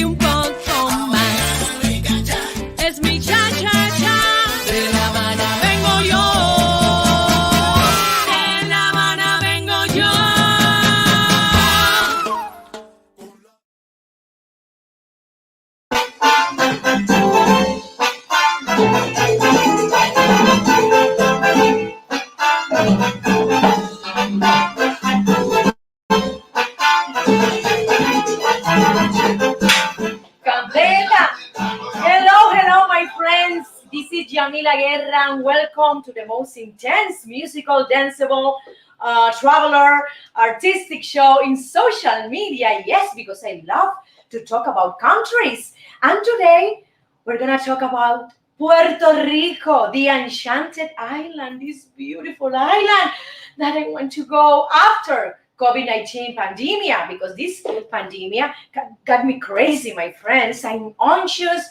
un poco más. Es mi cha-cha-cha. De La Habana vengo yo. De La Habana vengo yo. Candela. Hello, my friends. This is Yamila Guerra, and welcome to the most intense musical, danceable, traveler, artistic show in social media. Yes, because I love to talk about countries. And today we're gonna talk about Puerto Rico, the enchanted island, this beautiful island that I want to go after COVID-19 pandemia, because this pandemia got me crazy, my friends. I'm anxious.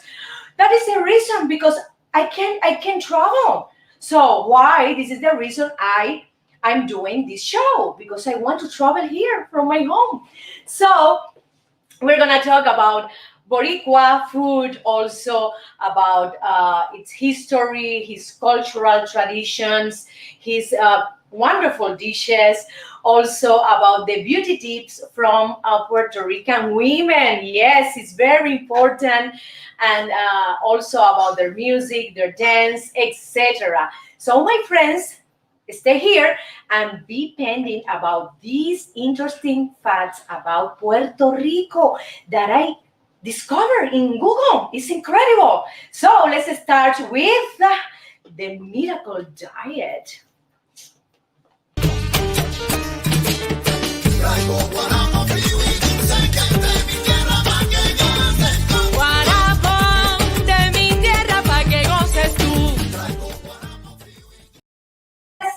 That is the reason, because I can't travel. So why? This is the reason I'm doing this show, because I want to travel here from my home. So we're gonna talk about Boricua food, also about its history, his cultural traditions, his wonderful dishes, also about the beauty tips from Puerto Rican women. Yes, it's very important, and also about their music, their dance, etc. So, my friends, stay here and be pending about these interesting facts about Puerto Rico that I discovered in Google. It's incredible. So let's start with the miracle diet. Guarapo de mi tierra pa' que goces tú.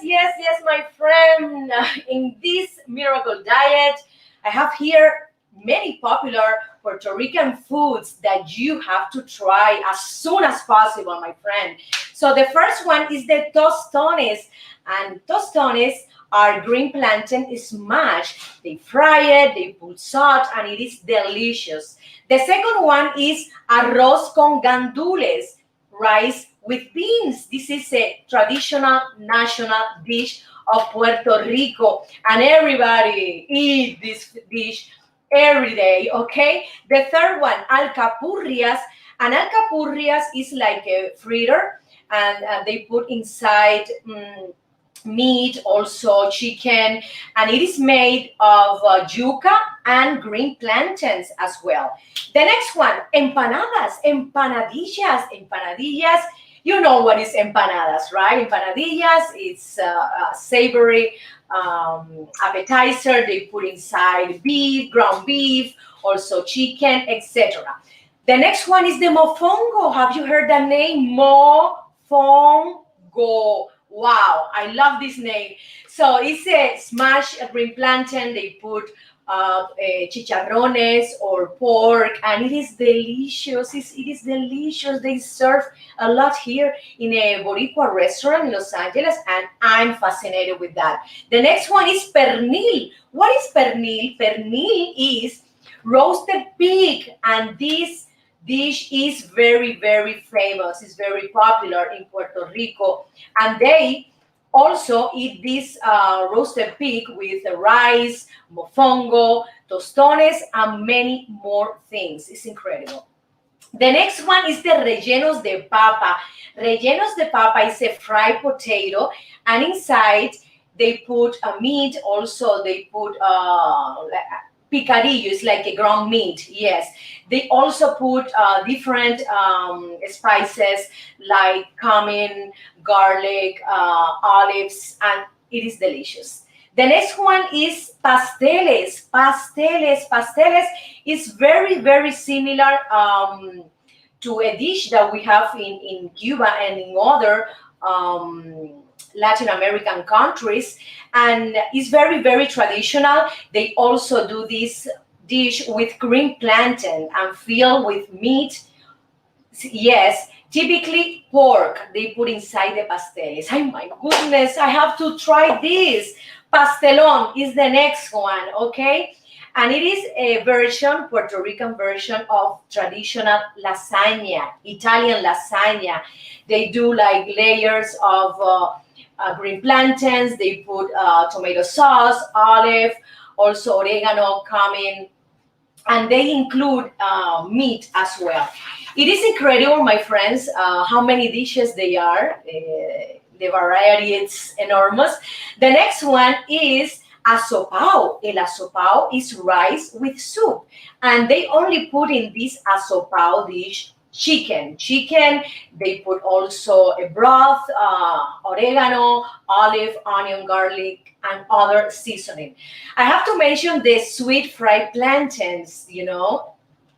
Yes, my friend. In this miracle diet, I have here many popular Puerto Rican foods that you have to try as soon as possible, my friend. So the first one is the tostones, and tostones are green plantain smashed. They fry it, they put salt, and it is delicious. The second one is arroz con gandules, rice with beans. This is a traditional national dish of Puerto Rico, and everybody eat this dish every day, okay? The third one, alcapurrias, and alcapurrias is like a fritter, and they put inside meat, also chicken, and it is made of yuca and green plantains as well. The next one, empanadas, empanadillas. You know what is empanadas, right? Empanadillas, it's a savory appetizer. They put inside beef, ground beef, also chicken, etc. The next one is the mofongo. Have you heard that name? Mofongo. Wow, I love this name. So it's a smashed green plantain. They put chicharrones or pork, and it is delicious. It is delicious. They serve a lot here in a Boricua restaurant in Los Angeles, and I'm fascinated with that. The next one is pernil. What is pernil? Pernil is roasted pig, and this dish is very, very famous. It's very popular in Puerto Rico, and they also eat this roasted pig with rice, mofongo, tostones, and many more things. It's incredible. The next one is the rellenos de papa. Rellenos de papa is a fried potato, and inside they put meat. Also, they put picadillo, is like a ground meat. Yes, they also put different spices like cumin, garlic, olives, and it is delicious. The next one is pasteles. Pasteles is very, very similar to a dish that we have in Cuba and in other Latin American countries, and it's very, very traditional. They also do this dish with green plantain and filled with meat. Yes, typically pork they put inside the pasteles. Oh my goodness, I have to try this. Pastelón is the next one, okay? And it is a version, Puerto Rican version of traditional lasagna, Italian lasagna. They do like layers of green plantains. They put tomato sauce, olive, also oregano, cumin, and they include meat as well. It is incredible, my friends, how many dishes they are. The variety is enormous. The next one is asopao. El asopao is rice with soup, and they only put in this asopao dish chicken. Chicken. They put also a broth, oregano, olive, onion, garlic, and other seasoning. I have to mention the sweet fried plantains.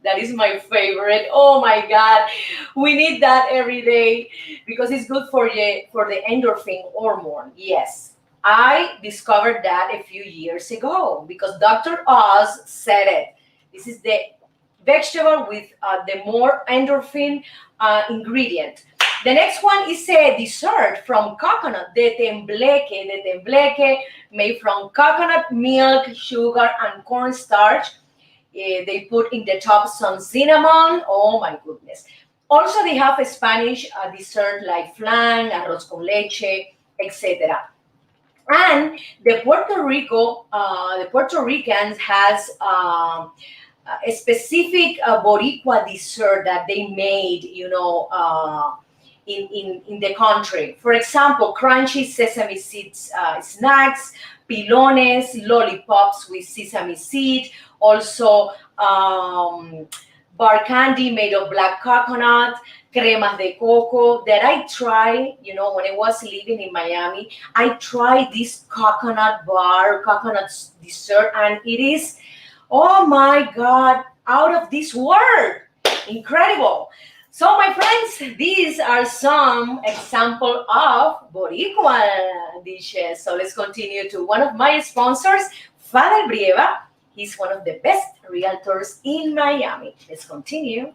That is my favorite. Oh my God, we need that every day because it's good for the endorphin hormone. Yes, I discovered that a few years ago because Dr. Oz said it. This is the vegetable with the more endorphin ingredient. The next one is a dessert from coconut, the tembleque. The tembleque made from coconut milk, sugar, and cornstarch. They put in the top some cinnamon. Oh my goodness. Also, they have a Spanish dessert like flan, arroz con leche, etc. And the Puerto Ricans has a specific Boricua dessert that they made, in the country. For example, crunchy sesame seeds snacks, pilones, lollipops with sesame seed, also bar candy made of black coconut, cremas de coco that I tried, when I was living in Miami. I tried this coconut dessert, and it is, oh my God, out of this world. Incredible. So, my friends, these are some example of Boricua dishes. So let's continue to one of my sponsors, Father Brieva. He's one of the best realtors in Miami. Let's continue.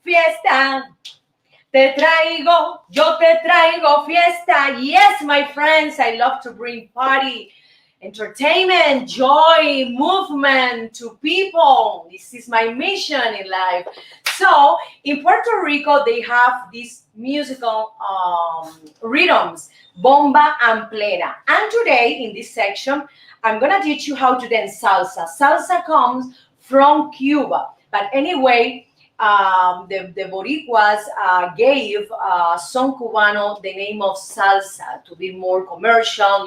Fiesta. Yo te traigo fiesta. Yes, my friends, I love to bring party, entertainment, joy, movement to people. This is my mission in life. So in Puerto Rico, they have these musical rhythms, bomba and plena. And today in this section, I'm gonna teach you how to dance salsa. Salsa comes from Cuba, but anyway, the Boricuas gave son cubano the name of salsa to be more commercial,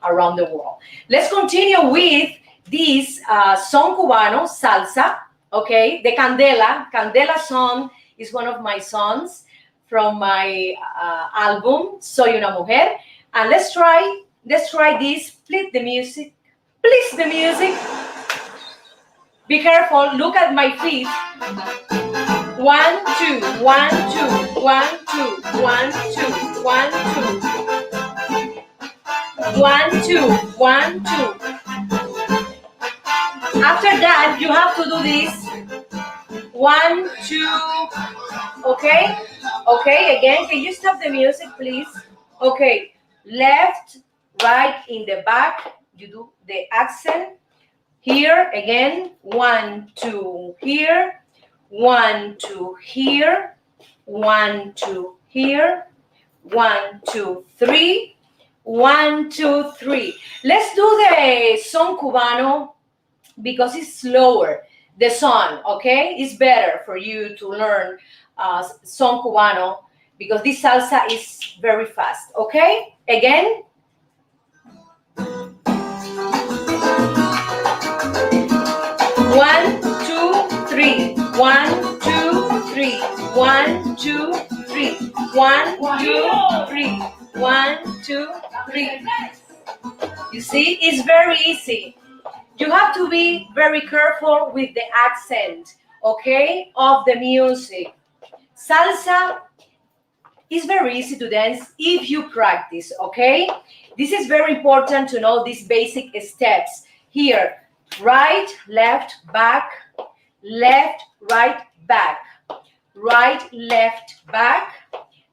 around the world. Let's continue with this son cubano, salsa, okay? The Candela song is one of my songs from my album, Soy una mujer. And let's try this. Please the music. Be careful, look at my feet. 1, 2, 1, 2, 1, 2, 1, 2, 1, 2. 1, 2, 1, 2. After that, you have to do this. 1, 2. Okay? Okay, again, can you stop the music, please? Okay, left, right, in the back. You do the accent. Here, again, 1, 2, here. 1, 2, here, 1, 2, here, 1, 2, 3, 1, 2, 3. Let's do the son cubano because it's slower. The son, okay? It's better for you to learn son cubano because this salsa is very fast, okay? Again. 1, 2, 3. 1, 2, 3. 1, 2, 3. 1, 2, 3. 1, 2, 3. You see, it's very easy. You have to be very careful with the accent, okay, of the music. Salsa is very easy to dance if you practice, okay? This is very important to know these basic steps. Here, right, left, back, left, right, back, right, left, back,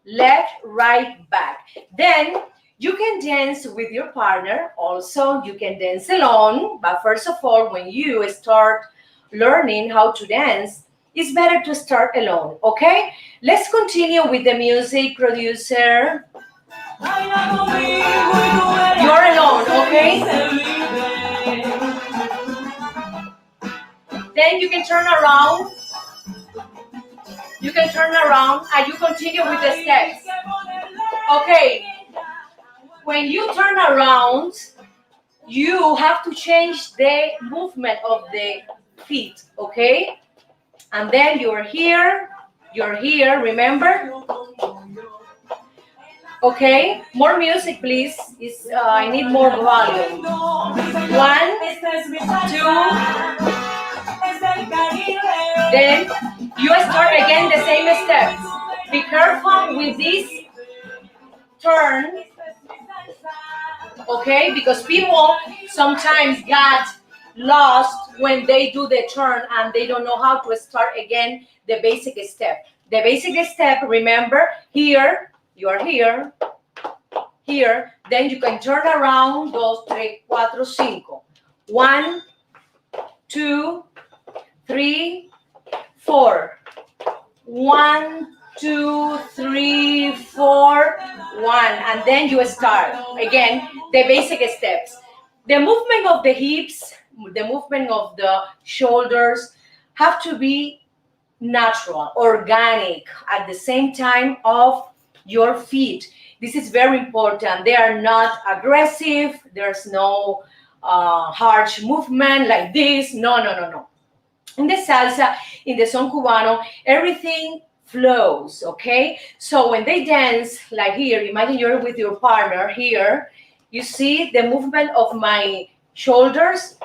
left, right, back. Then you can dance with your partner. Also, you can dance alone. But first of all, when you start learning how to dance, it's better to start alone, okay? Let's continue with the music, producer. You're alone, okay? Then you can turn around. You can turn around and you continue with the steps. Okay. When you turn around, you have to change the movement of the feet, okay? And then you're here, remember? Okay, more music, please. I need more volume. 1, 2. Then you start again the same steps. Be careful with this turn, okay? Because people sometimes get lost when they do the turn and they don't know how to start again the basic step. The basic step, remember, here, you are here, here, then you can turn around, 2, 3, 4, 5. 1, 2, 3, 4. 1, 2, 3, 4, 1. And then you start. Again, the basic steps. The movement of the hips, the movement of the shoulders have to be natural, organic, at the same time of your feet. This is very important. They are not aggressive. There's no harsh movement like this. No. In the salsa, in the son cubano, everything flows, okay? So when they dance, like here, imagine you're with your partner here, you see the movement of my shoulders.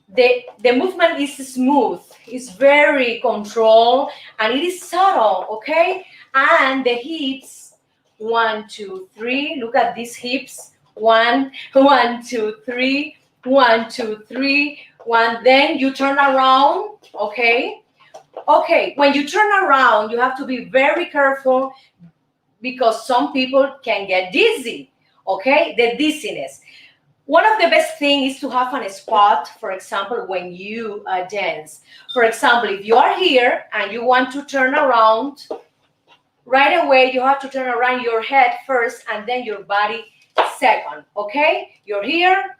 The movement is smooth, it's very controlled, and it is subtle, okay? And the hips, 1, 2, 3. Look at these hips. 1, 2, 3. 1, 2, 3. 1. Then you turn around, okay? Okay, when you turn around, you have to be very careful because some people can get dizzy, okay? The dizziness. One of the best things is to have a spot, for example, when you dance. For example, if you are here and you want to turn around, right away you have to turn around your head first and then your body second, okay? You're here,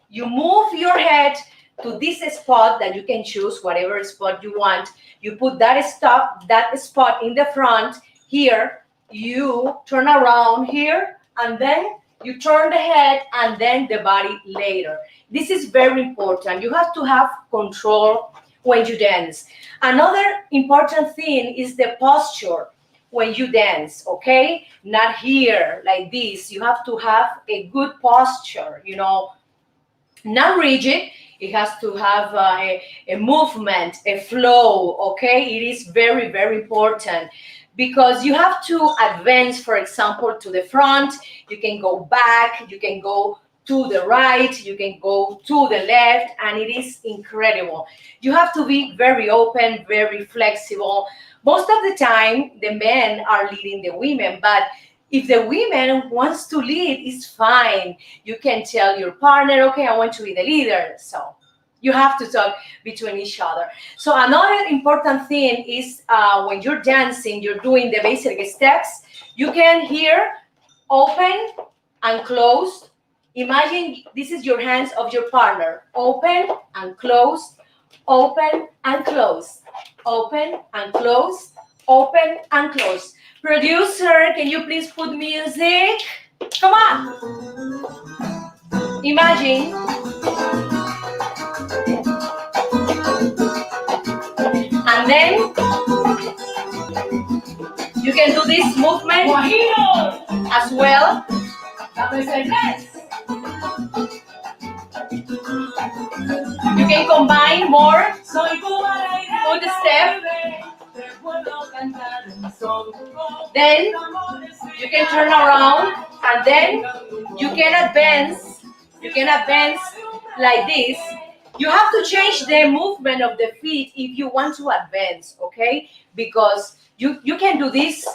you move your head to this spot that you can choose, whatever spot you want. You put that spot in the front. Here, you turn around here, and then you turn the head and then the body later. This is very important. You have to have control when you dance. Another important thing is the posture when you dance, okay? Not here like this. You have to have a good posture, not rigid. It has to have a movement, a flow, okay? It is very, very important because you have to advance, for example, to the front. You can go back, you can go to the right, you can go to the left, and it is incredible. You have to be very open, very flexible. Most of the time, the men are leading the women, but if the woman wants to lead, it's fine. You can tell your partner, okay, I want to be the leader. So You have to talk between each other. So another important thing is when you're dancing, you're doing the basic steps. You can hear open and close. Imagine this is your hands of your partner. Open and close, open and close, open and close, open and close. Producer, can you please put music? Come on. Imagine. And then you can do this movement as well. You can combine more foot step. Then you can turn around and then you can advance. You can advance like this. You have to change the movement of the feet if you want to advance, okay? Because you can do this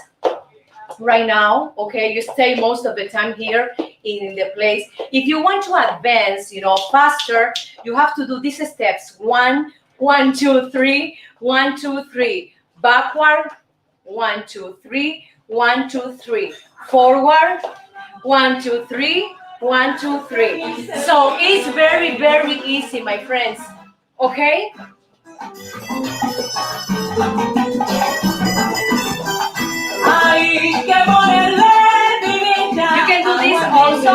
right now, okay? You stay most of the time here in the place. If you want to advance, faster, you have to do these steps. 1, 1, 2, 3, 1, 2, 3. Backward, 1, 2, 3, 1, 2, 3. Forward, 1, 2, 3, 1, 2, 3. So it's very, very easy, my friends. Okay? You can do this also.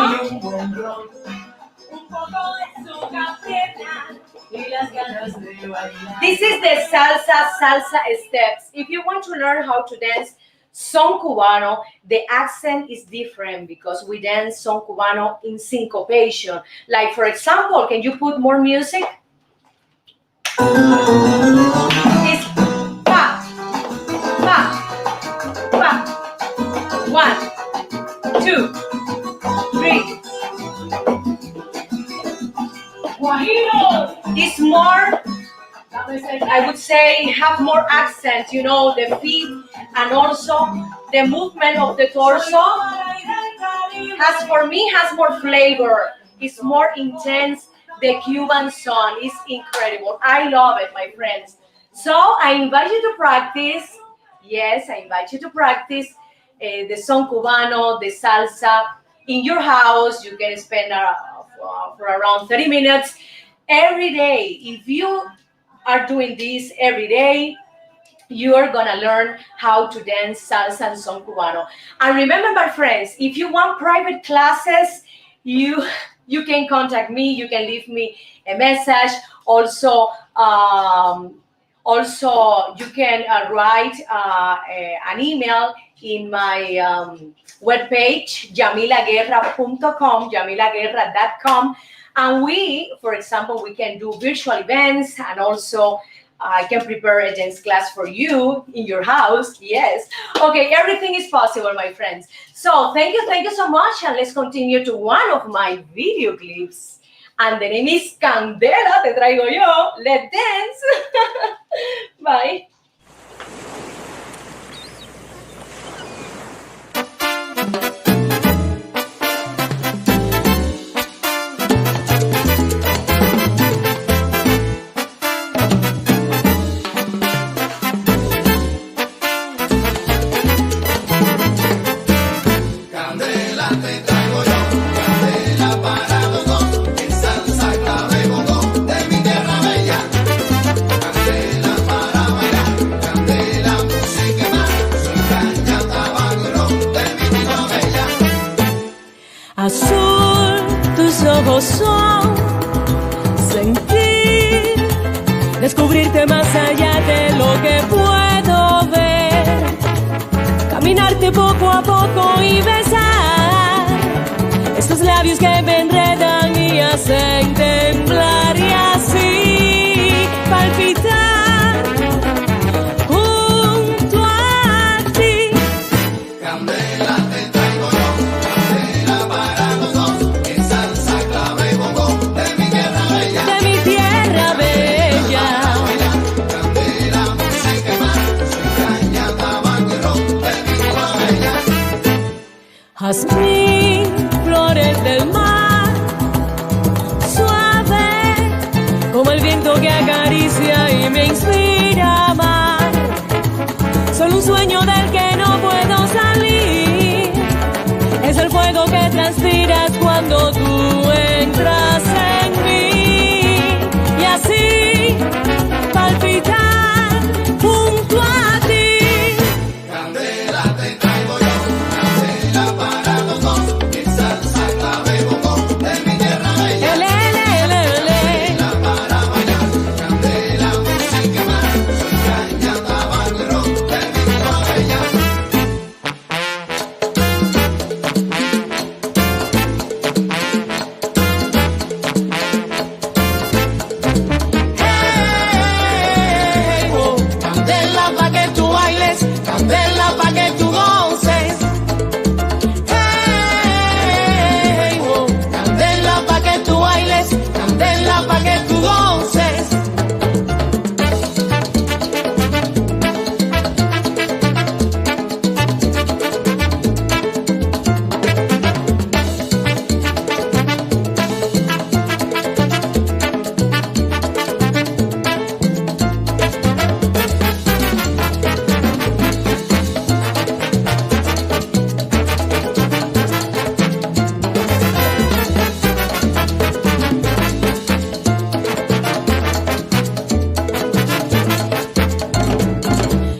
This is the salsa steps. If you want to learn how to dance son cubano, the accent is different because we dance son cubano in syncopation. Like, for example, can you put more music? It's pa, pa, pa. 1, 2, 3. It's more, I would say, have more accent, the feet and also the movement of the torso has more flavor. It's more intense. The Cuban song is incredible. I love it, my friends. So I invite you to practice. Yes, I invite you to practice the son cubano, the salsa in your house. You can spend for around 30 minutes every day. If you are doing this every day, you are gonna learn how to dance salsa and son cubano. And remember, my friends, if you want private classes, you can contact me. You can leave me a message. Also, you can write an email in my webpage, yamilaguerra.com, yamilaguerra.com. And for example, we can do virtual events, and also I can prepare a dance class for you in your house. Yes. Okay, everything is possible, my friends. So thank you so much, and let's continue to one of my video clips. And the name is Candela, te traigo yo. Let's dance. Bye. Azul, tus ojos son sentir, descubrirte más allá de lo que puedo ver, caminarte poco a poco y besar estos labios que me enredan y hacen temblar y así palpitar junto a ti. Candela te traigo yo, candela para los dos, en salsa, clave y bongo, de mi tierra bella. De mi tierra bella. Candela, música y más, soy caña, tabaco y ron, de mi tierra bella. Jazmín, flores del mar, suave como el viento beso que acaricia y me inspira a amar. Soy un sueño del que no puedo salir. Es el fuego que transpiras cuando tú entras en mí. Y así palpitar junto a ti. Candela te traigo yo, candela para los dos, mi salsa clave bongo de mi tierra bella. Candela para bailar, candela música más, soy caña, tabaco y ron de mi tierra bella. Hey, oh, candela pa' que tú bailes, candela pa' que tú goces. Hey, oh, candela pa' que tú bailes, candela pa' que tú goces.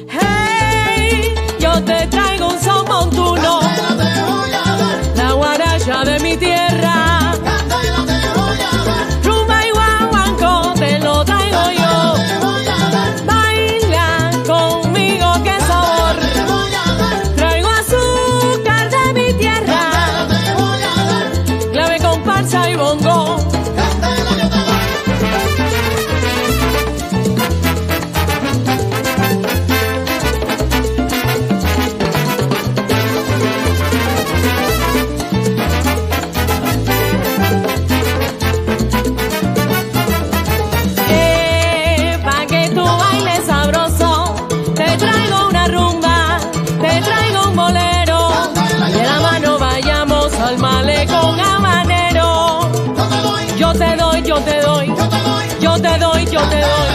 Hey, yo te traigo un son montuno, Candela te voy a dar, la guaracha de mi tierra. candela te voy a dar, Rumba y guaguancó te lo traigo yo. te voy a dar, Baila conmigo, qué sabor. te voy a dar, Traigo azúcar de mi tierra, te voy a dar, clave, comparsa y bongo. candela yo te doy. Pa' que tú bailes sabroso, te traigo una rumba, te traigo un bolero. De la mano vayamos al malecón habanero. Yo te doy, yo te doy, yo te doy, yo te doy.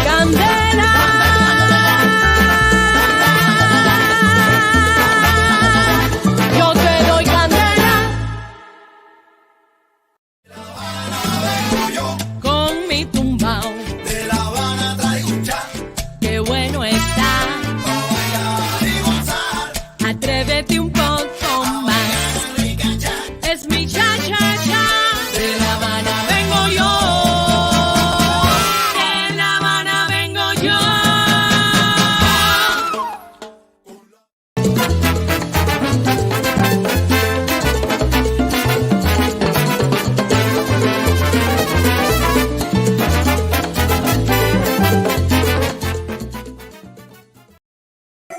Candela. Yo te doy candela. Con mi tumbao, De La Habana traigo un cha, qué bueno está. para bailar y gozar. Atrévete un poco más. Es mi cha cha cha. De La Habana vengo yo. De La Habana vengo yo.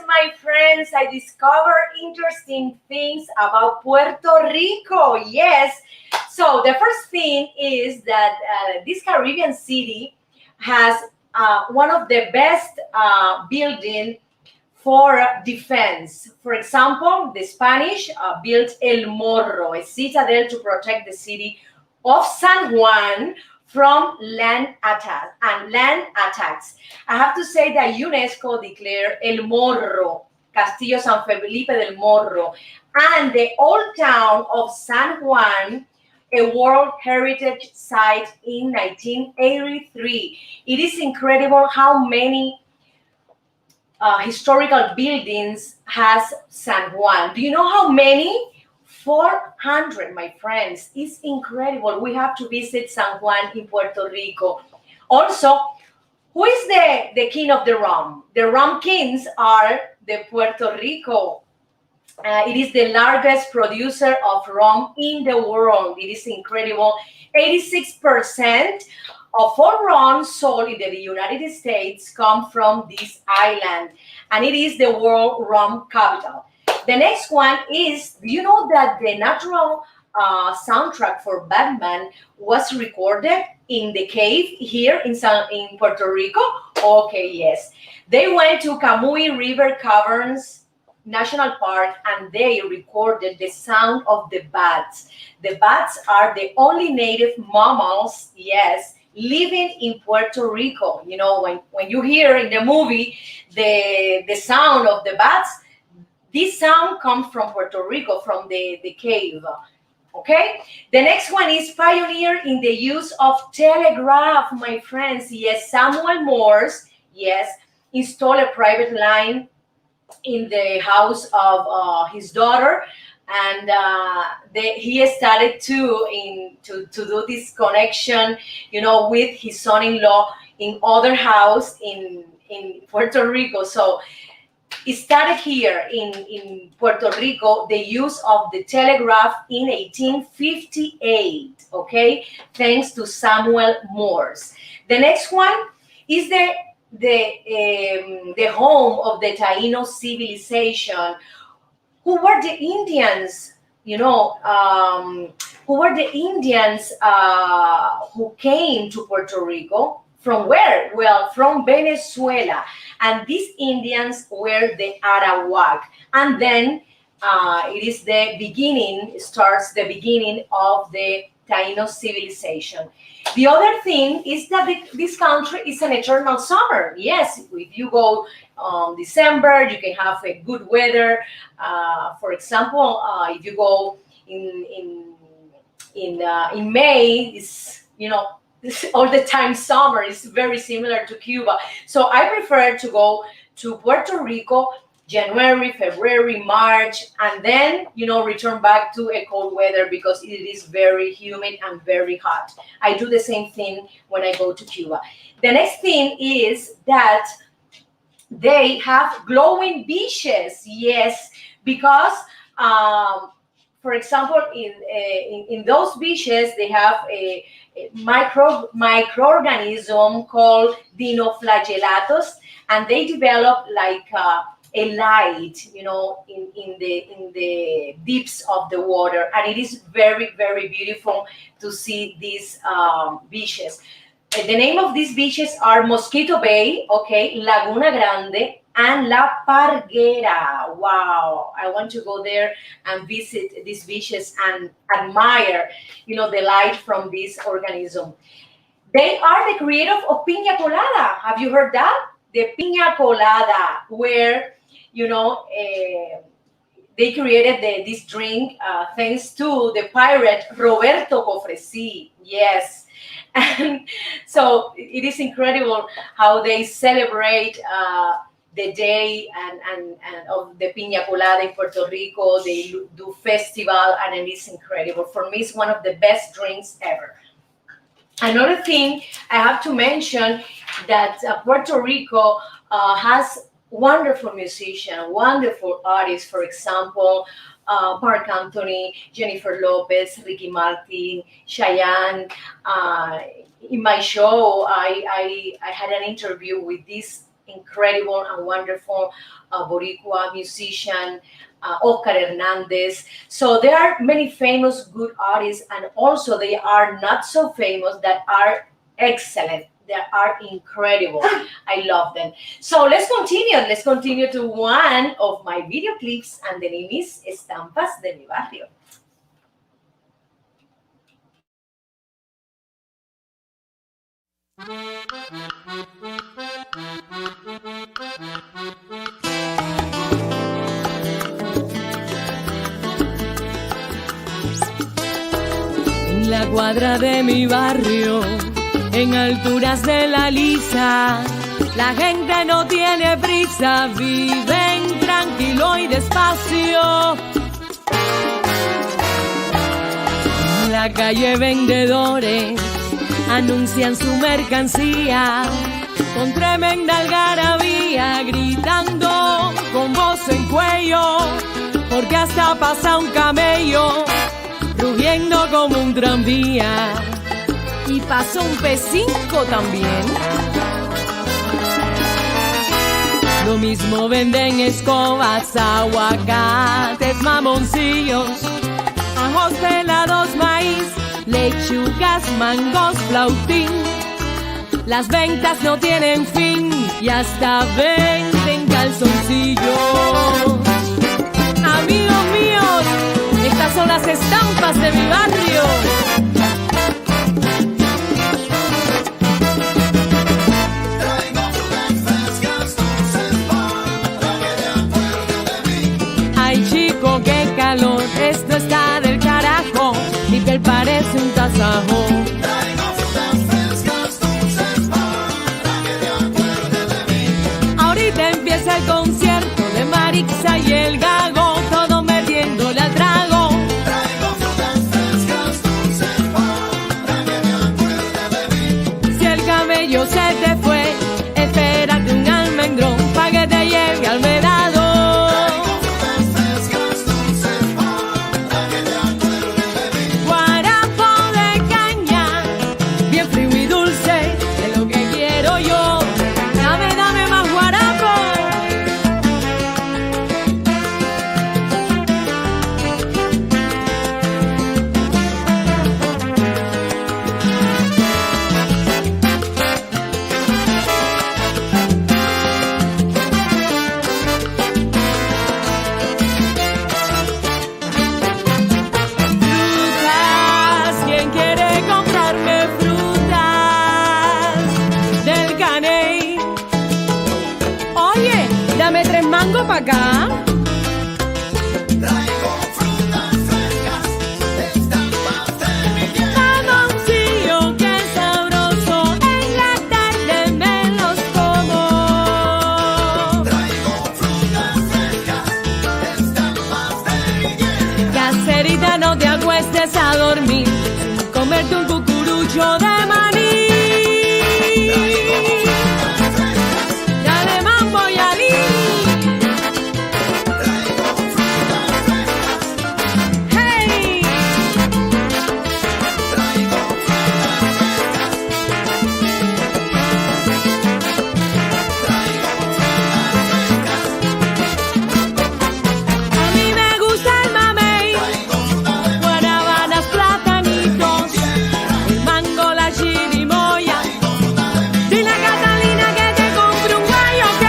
My friends, I discovered interesting things about Puerto Rico. Yes. So the first thing is that this Caribbean city has one of the best building for defense. For example, the Spanish built El Morro, a citadel to protect the city of San Juan from land attacks. I have to say that UNESCO declared El Morro, Castillo San Felipe del Morro, and the old town of San Juan a World Heritage Site in 1983. It is incredible how many historical buildings has San Juan. Do you know how many? 400, my friends. It's incredible. We have to visit San Juan in Puerto Rico. Also, who is the king of the rum? The rum kings are the Puerto Rico. It is the largest producer of rum in the world. It is incredible. 86% of all rum sold in the United States come from this island, and it is the world rum capital. The next one is, do you know that the natural soundtrack for Batman was recorded in the cave here in Puerto Rico? Okay, yes. They went to Camuy River Caverns National Park and they recorded the sound of the bats. The bats are the only native mammals, yes, living in Puerto Rico. You know, when you hear in the movie the sound of the bats, this sound comes from Puerto Rico, from the cave. Okay, the next one is pioneer in the use of telegraph, my friends. Yes, Samuel Morse, yes, installed a private line in the house of his daughter, and he started to do this connection, you know, with his son-in-law in other house in Puerto Rico. So it started here in Puerto Rico, the use of the telegraph in 1858, okay, thanks to Samuel Morse. The next one is the home of the Taino civilization, who were the Indians, you know, who were the Indians who came to Puerto Rico. From where? Well, from Venezuela. And these Indians were the Arawak. And then starts the beginning of the Taino civilization. The other thing is that this country is an eternal summer. Yes, if you go December, you can have a good weather. For example, if you go in May, it's, you know, all the time summer is very similar to Cuba. So I prefer to go to Puerto Rico January, February, March, and then, you know, return back to a cold weather because it is very humid and very hot. I do the same thing when I go to Cuba. The next thing is that they have glowing beaches. Yes, because for example, in those beaches, they have a microorganism called dinoflagellatos, and they develop like a light, you know, in the deeps of the water, and it is very, very beautiful to see these beaches. The name of these beaches are Mosquito Bay, okay, Laguna Grande, and La Parguera. Wow, I want to go there and visit these beaches and admire, you know, the light from this organism. They are the creators of Piña Colada. Have you heard that? The Piña Colada, where, you know, they created this drink thanks to the pirate Roberto Cofresi. Yes. And so it is incredible how they celebrate the day and of the Piña Colada in Puerto Rico. They do festival, and it is incredible. For me, it's one of the best drinks ever. Another thing I have to mention that Puerto Rico has wonderful musicians, wonderful artists. For example, Mark Anthony, Jennifer Lopez, Ricky Martin, Cheyenne. In my show, I had an interview with this incredible and wonderful Boricua musician, Oscar Hernandez. So there are many famous good artists, and also they are not so famous that are excellent. They are incredible. I love them. So let's continue. Let's continue to one of my video clips, and the name is Estampas de mi Barrio. En la cuadra de mi barrio, en alturas de la Lisa, la gente no tiene prisa, viven tranquilo y despacio. En la calle vendedores anuncian su mercancía con tremenda algarabía, gritando con voz en cuello, porque hasta pasa un camello rugiendo como un tranvía, y pasó un P5 también. Lo mismo venden escobas, aguacates, mamoncillos, ajos pelados, maíz, lechugas, mangos, flautín. Las ventas no tienen fin y hasta venden calzoncillos. Amigos míos, estas son las estampas de mi barrio. frío, qué calor, esto está del carajo. Mi piel parece un tasajo. Traigo frutas frescas, dulces para que te acuerdes de mí. Ahorita empieza el concierto de Marixa y el Gago, todo metiéndole al trago. Traigo frutas frescas, dulces para que te acuerdes de mí. Si el camello se te fue, espérate un almendrón pa' que te lleve al vedado. Traigo frutas frescas, dulces para que te acuerdes de mí. Guarapo de caña, bien frío y dulce, es lo que quiero yo. Dame, dame más guarapo. Frutas, ¿quién quiere comprarme frutas del caney? Oye, dame 3 mangos pa' acá. Traigo frutas frescas, estampas de mi piel. Mamoncillo, qué sabroso, en la tarde me los como. Traigo frutas frescas, estampas de mi piel. Caserita, no te acuestes a dormir sin comerte un cucurucho de maní. Dale mambo y alí. Traigo frutas frescas, Hey, traigo frutas frescas. Traigo frutas frescas. a mí me gusta el mamey, Traigo fruta de mi guanábanas, platanitos, el mango, la chirimoya. traigo fruta de mi Dile a Catalina que te compre un gallo, ok.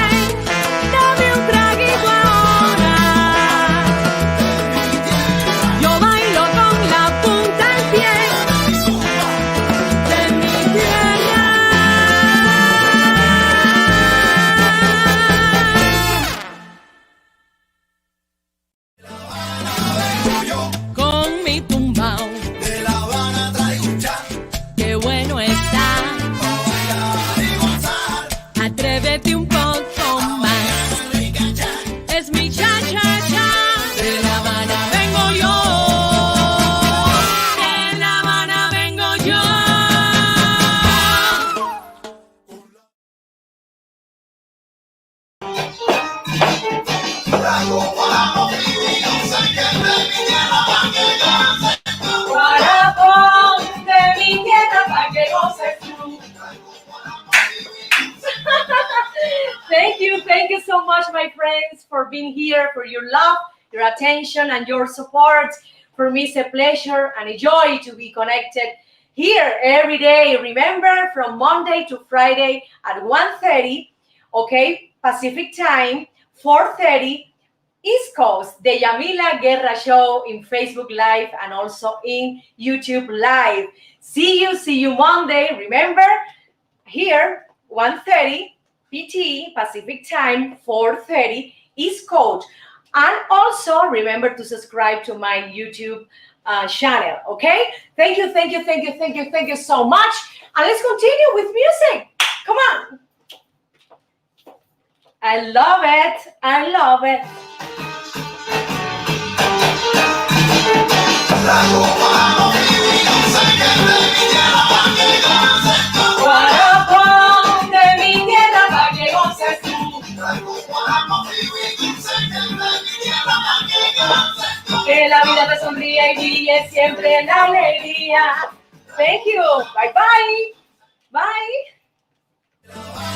Dame un traguito ahora. Yo bailo con la punta al pie de mi tierra. Con mi tumbao, de La Habana traigo un chan qué bueno está. para bailar y gozar. Atrévete un poco más. Rica chan, Es mi cha-cha-cha. De La Habana vengo yo. De La Habana vengo yo. traigo guarapo y no sé qué de mi tierra pa' que goces. Guarapo de mi tierra pa' que goces tú. Thank you so much, my friends, for being here, for your love, your attention, and your support. For me, it's a pleasure and a joy to be connected here every day. Remember, from Monday to Friday at 1:30, okay, Pacific time, 4:30 East Coast, the Yamila Guerra Show in Facebook Live and also in YouTube Live. See you Monday. Remember, here, 1:30 PT, Pacific time, 4:30 East Coast. And also remember to subscribe to my YouTube channel, okay? Thank you so much. And let's continue with music. Come on. I love it. Traigo guarapo y no sé qué de mi tierra pa' que goces. Guarapo de mi tierra pa' que goces tú. Traigo guarapo y no sé qué de mi tierra pa' que goces. Que la vida te sonríe y brille siempre en alegría. Thank you. Bye bye. Bye.